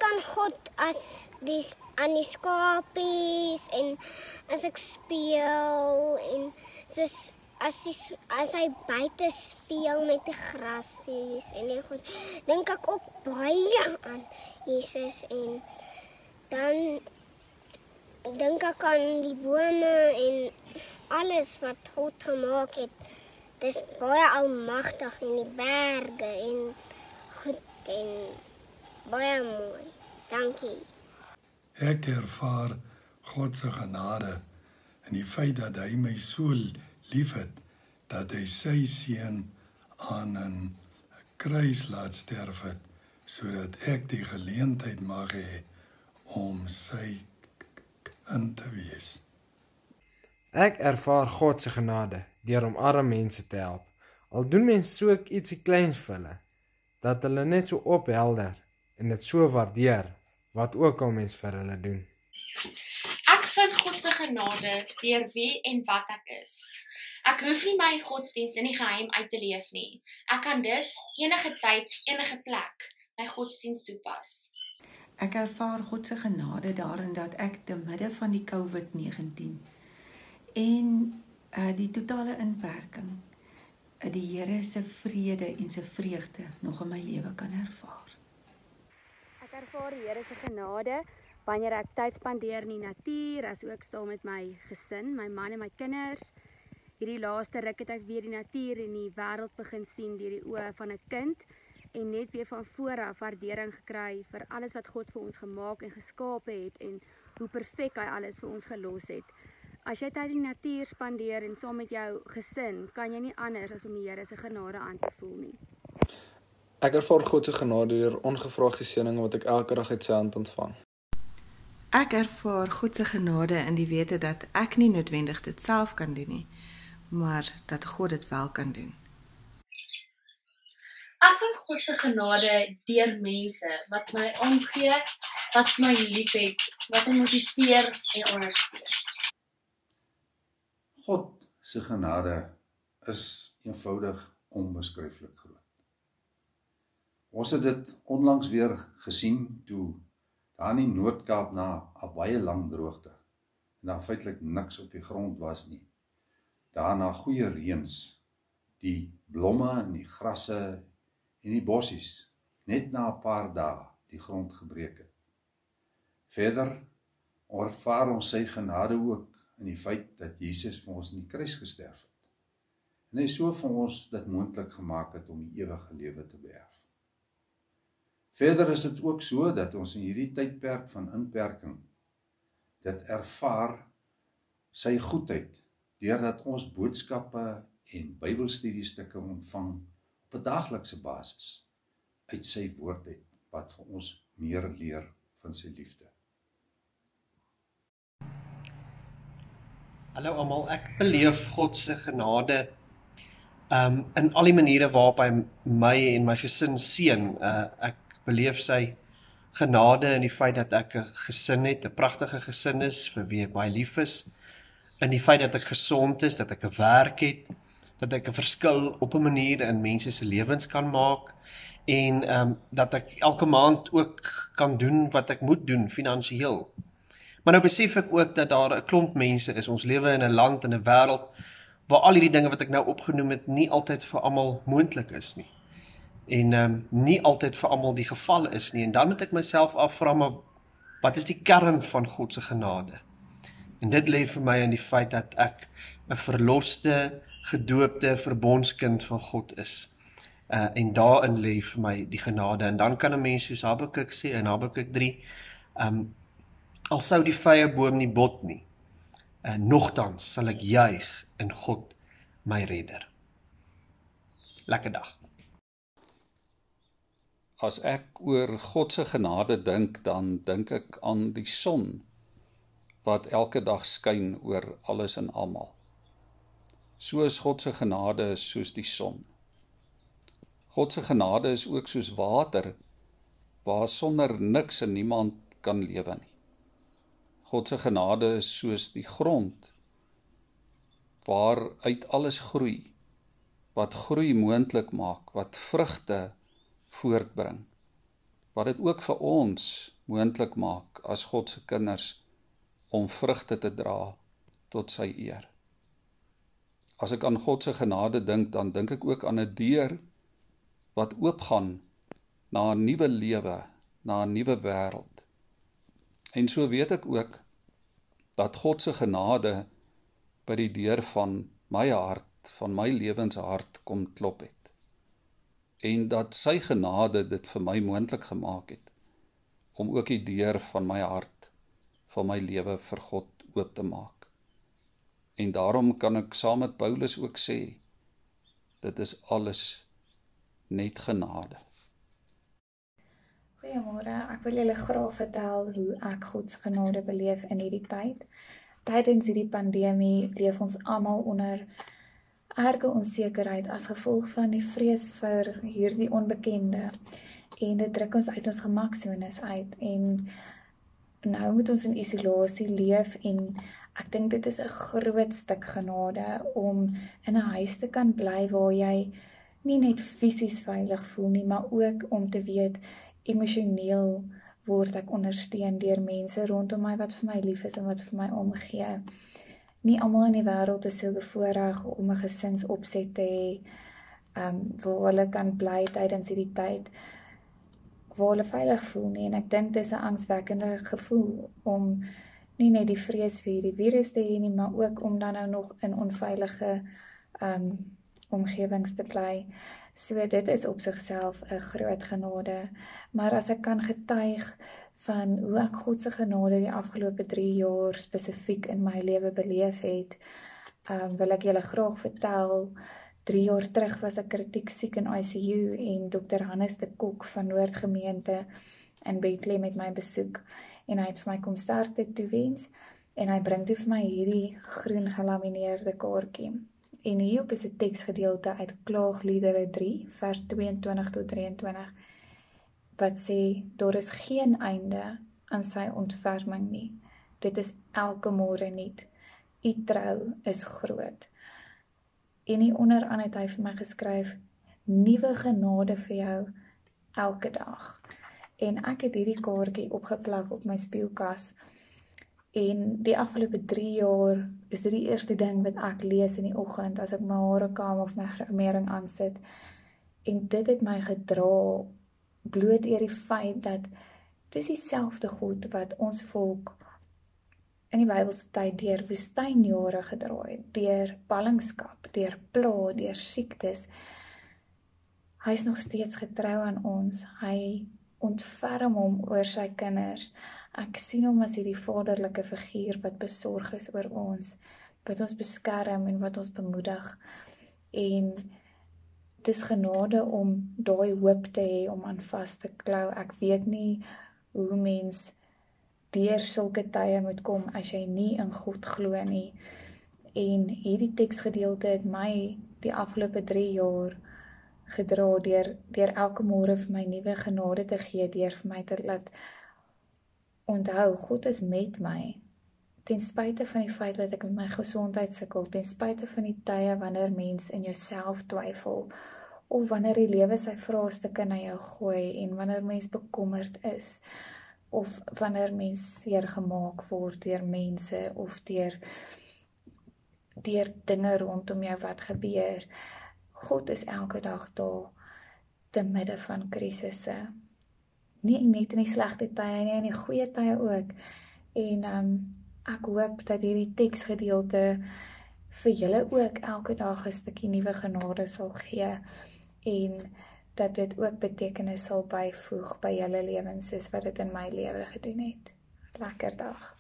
aan God aan die skapies en as ek speel en soos as hy buite speel met die grasies en die goed, dink ek ook baie aan Jesus en dan dink ek aan die bome en alles wat God gemaak het. Dis baie almagtig en die berge en goed en baie mooi. Dankie. Ek ervaar God se genade in die feit dat hy my so liefhet dat hy sy seun aan 'n kruis laat sterf het sodat ek die geleentheid mag hê om sy kind te wees. Ek ervaar God se genade deur om arme mense te help. Al doen mense so ietsie kleins vir hulle, dat hulle net so ophelder en dit so waardeer wat ook al mens vir hulle doen. Ek vind God se genade deur wie en wat ek is. Ek hoef nie my godsdiens in die geheim uit te leef nie. Ek kan dus enige tyd, enige plek my godsdiens toepas. Ek ervaar God se genade daarin dat ek te midde van die COVID-19 en die totale inperking, die Here se vrede en se vreugde nog in my lewe kan ervaar. Ek ervaar die Here se genade wanneer ek tyd spandeer in die natuur, asook saam met my gesin, my man en my kinders. Hierdie laaste ruk het ek weer die natuur en die wêreld begin sien deur die oë van 'n kind en net weer van voor af waardering gekry vir alles wat God vir ons gemaak en geskape het en hoe perfek hy alles vir ons gelos het. As jy tyd in die natuur spandeer en saam met jou gesin, kan jy nie anders as om die Here se genade aan te voel nie. Ek ervaar God se genade deur ongevraagde seëninge wat ek elke dag uit sy hand ontvang. Ek ervaar God se genade in die wete dat ek nie noodwendig dit self kan doen nie, maar dat God dit wel kan doen. Ek vind God se genade deur mense wat my omgee, wat my liefhet, wat my motiveer en ondersteun. God se genade is eenvoudig onbeskryflik groot. Ons het dit onlangs weer gesien toe daar in die Noord-Kaap na 'n baie lang droogte en daar feitelik niks op die grond was nie. Daarna goeie reëns, die blomme en die grasse en die bossies net na 'n paar dae die grond gebreek het. Verder ervaar ons sy genade ook in die feit dat Jesus vir ons in die kruis gesterf het. En hy so vir ons dit moontlik gemaak het om die ewige lewe te beerf. Verder is dit ook so dat ons in hierdie tydperk van inperking dit ervaar sy goedheid deurdat ons boodskappe en Bybelstudiestukke ontvang op 'n daaglikse basis uit sy woord uit wat vir ons meer leer van sy liefde. Hallo almal, ek beleef God se genade in al die maniere waarop hy my en my gesin seën. Ek beleef sy genade in die feit dat ek 'n gesin het, 'n pragtige gesin is vir wie ek baie lief is, in die feit dat ek gesond is, dat ek 'n werk het, dat ek 'n verskil op 'n manier in mense se lewens kan maak en dat ek elke maand ook kan doen wat ek moet doen finansiëel. Maar nou besef ek ook dat daar 'n klomp mense is. Ons lewe in 'n land en 'n wêreld waar al hierdie dinge wat ek nou opgenoem het nie altyd vir almal moontlik is nie. En nie altyd vir almal die geval is nie. En dan moet ek myself afvra, maar wat is die kern van God se genade? En dit lê vir my in die feit dat ek 'n verloste, gedoopte verbondskind van God is. En daarin lê vir my die genade. En dan kan 'n mens soos Habakuk sê in Habakuk 3, al sou die vrye boom nie bot nie, nogtans sal ek juig in God my redder. Lekker dag. As ek oor God se genade dink, dan dink ek aan die son wat elke dag skyn oor alles en almal. So is God se genade soos die son. God se genade is ook soos water, waar sonder niks en niemand kan lewe nie. God se genade is soos die grond, waaruit alles groei, wat groei moontlik maak, wat vrugte voortbring, wat dit ook vir ons moontlik maak as God se kinders om vrugte te dra tot sy eer. As ek aan God se genade dink, dan dink ek ook aan 'n deur wat oopgaan na 'n nuwe lewe, na 'n nuwe wêreld. En so weet ek ook dat God se genade by die deur van my hart, van my lewenshart kom klop het. En dat sy genade dit vir my moontlik gemaak het om ook die deur van my hart, van my lewe vir God oop te maak. En daarom kan ek saam met Paulus ook sê, dit is alles net genade. Goeiemôre, ek wil julle graag vertel hoe ek God se genade beleef in hierdie tyd. Tydens hierdie pandemie leef ons almal onder erge onsekerheid as gevolg van die vrees vir hierdie onbekende. En dit druk ons uit ons gemaksones uit. En nou moet ons in isolasie leef en ek dink dit is 'n groot stuk genade om in 'n huis te kan bly waar jy nie net fisies veilig voel nie, maar ook om te weet emosioneel word ek ondersteun deur mense rondom my wat vir my lief is en wat vir my omgee. Nie almal in die wêreld is so bevoorreg om 'n gesinsopset te hê, waar hulle kan bly tydens hierdie tyd, waar hulle veilig voel nie. En ek dink dit is 'n angswekkende gevoel om nie net die vrees vir hierdie virus te hê nie, maar ook om dan nou nog in onveilige omgewings te bly. So dit is op sigself 'n groot genade. Maar as ek kan getuig van hoe ek God se genade die afgelope 3 jaar spesifiek in my lewe beleef het, wil ek julle graag vertel. 3 jaar terug was ek kritiek siek in ICU en Dr. Hannes de Kok van Noordgemeente in Bethlehem met my besoek. En hy het vir my kom sterkte toewens en hy bring toe vir my hierdie groen gelamineerde kaartjie. En hierop is 'n teksgedeelte uit Klaagliedere 3 vers 22 tot 23 wat sê: daar is geen einde aan sy ontferming nie. Dit is elke môre nuut. U trou is groot. En hieronder het hy vir my geskryf: nuwe genade vir jou elke dag. En ek het hierdie kaartjie opgeplak op my spieelkas. En die afgelope 3 jaar is dit die eerste ding wat ek lees in die oggend as ek my hare kam of my gremering aansit. En dit het my gedra bloot deur die feit dat dit is dieselfde God wat ons volk in die Bybelse tyd deur woestynjare gedra het, deur ballingskap, deur pla, deur siektes. Hy is nog steeds getrou aan ons. Hy ontferm hom oor sy kinders. Ek sien hom as hierdie vaderlike figuur wat besorg is oor ons, wat ons beskerm en wat ons bemoedig. En dit is genade om daai hoop te hê om aan vas te klou. Ek weet nie hoe mens deur sulke tye moet kom as jy nie in God glo nie. En hierdie teksgedeelte het my die afgelope 3 jaar gedra deur elke môre vir my nuwe genade te gee, deur vir my te laat onthou, God is met my, ten spyte van die feit dat ek met my gesondheid sukkel, ten spyte van die tye wanneer mens in jouself twyfel, of wanneer die lewe sy vraestukke na jou gooi, en wanneer mens bekommerd is, of wanneer mens seer gemaak word deur mense, of deur dinge rondom jou wat gebeur. God is elke dag daar, te midde van krisisse. Nie net in die slegte tye nie, in die goeie tye ook. En ek hoop dat hierdie teksgedeelte vir julle ook elke dag 'n stukkie nuwe genade sal gee en dat dit ook betekenis sal byvoeg by julle lewens soos wat dit in my lewe gedoen het. Lekker dag.